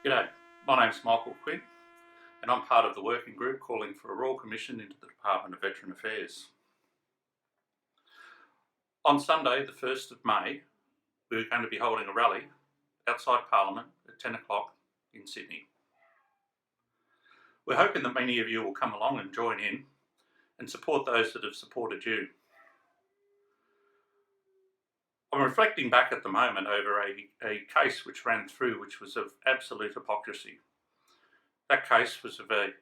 G'day, my name's Michael Quinn and I'm part of the working group calling for a Royal Commission into the Department of Veteran Affairs. On Sunday the 1st of May we're going to be holding a rally outside Parliament at 10 o'clock in Sydney. We're hoping that many of you will come along and join in and support those that have supported you. I'm reflecting back at the moment over a case which ran through which was of absolute hypocrisy. That case was of an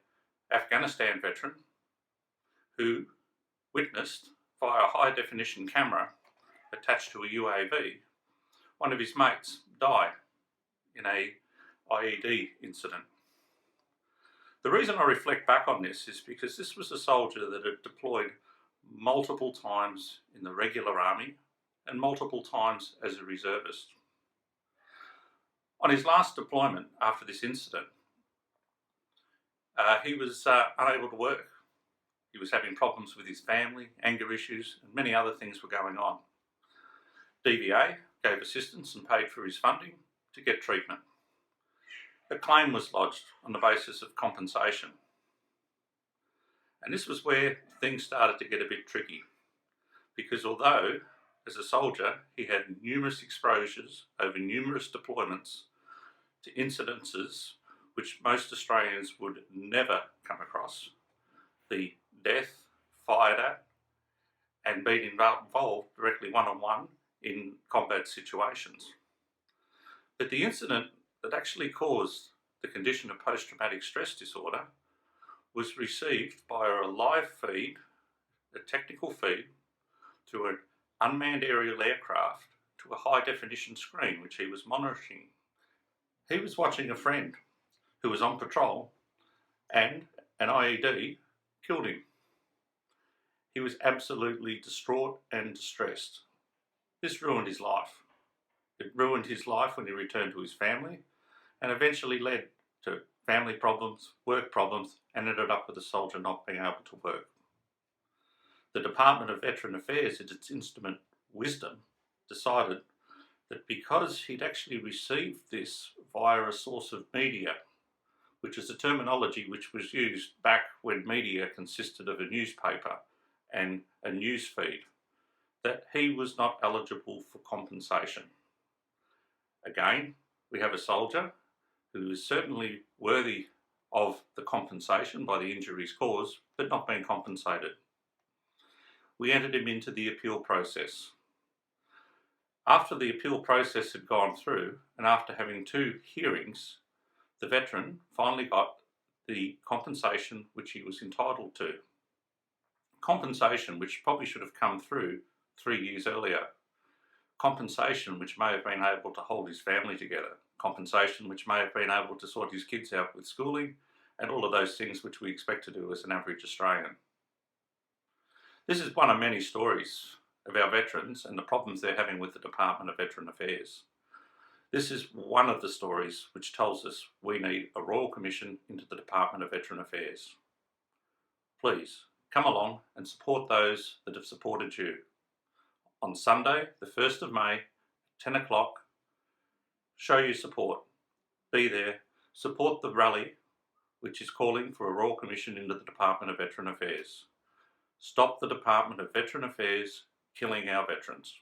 Afghanistan veteran who witnessed via a high definition camera attached to a UAV one of his mates die in a IED incident. The reason I reflect back on this is because this was a soldier that had deployed multiple times in the regular army and multiple times as a reservist. On his last deployment after this incident, he was unable to work. He was having problems with his family, anger issues, and many other things were going on. DVA gave assistance and paid for his funding to get treatment. A claim was lodged on the basis of compensation. And this was where things started to get a bit tricky, because although as a soldier he had numerous exposures over numerous deployments to incidences which most Australians would never come across, the death, fired at, and being involved directly one-on-one in combat situations. But the incident that actually caused the condition of post-traumatic stress disorder was received via a live feed, a technical feed, through an unmanned aerial aircraft to a high-definition screen which he was monitoring. He was watching a friend who was on patrol and an IED killed him. He was absolutely distraught and distressed. This ruined his life. It ruined his life when he returned to his family and eventually led to family problems, work problems, and ended up with the soldier not being able to work. The Department of Veteran Affairs, in its instrument wisdom, decided that because he'd actually received this via a source of media, which is a terminology which was used back when media consisted of a newspaper and a news feed, that he was not eligible for compensation. Again, we have a soldier who is certainly worthy of the compensation by the injuries caused, but not being compensated. We entered him into the appeal process. After the appeal process had gone through, and after having 2 hearings, the veteran finally got the compensation which he was entitled to. Compensation which probably should have come through 3 years earlier. Compensation which may have been able to hold his family together. Compensation which may have been able to sort his kids out with schooling and all of those things which we expect to do as an average Australian. This is one of many stories of our veterans and the problems they're having with the Department of Veteran Affairs. This is one of the stories which tells us we need a Royal Commission into the Department of Veteran Affairs. Please come along and support those that have supported you. On Sunday, the 1st of May, 10 o'clock, show your support. Be there. Support the rally which is calling for a Royal Commission into the Department of Veteran Affairs. Stop the Department of Veteran Affairs killing our veterans.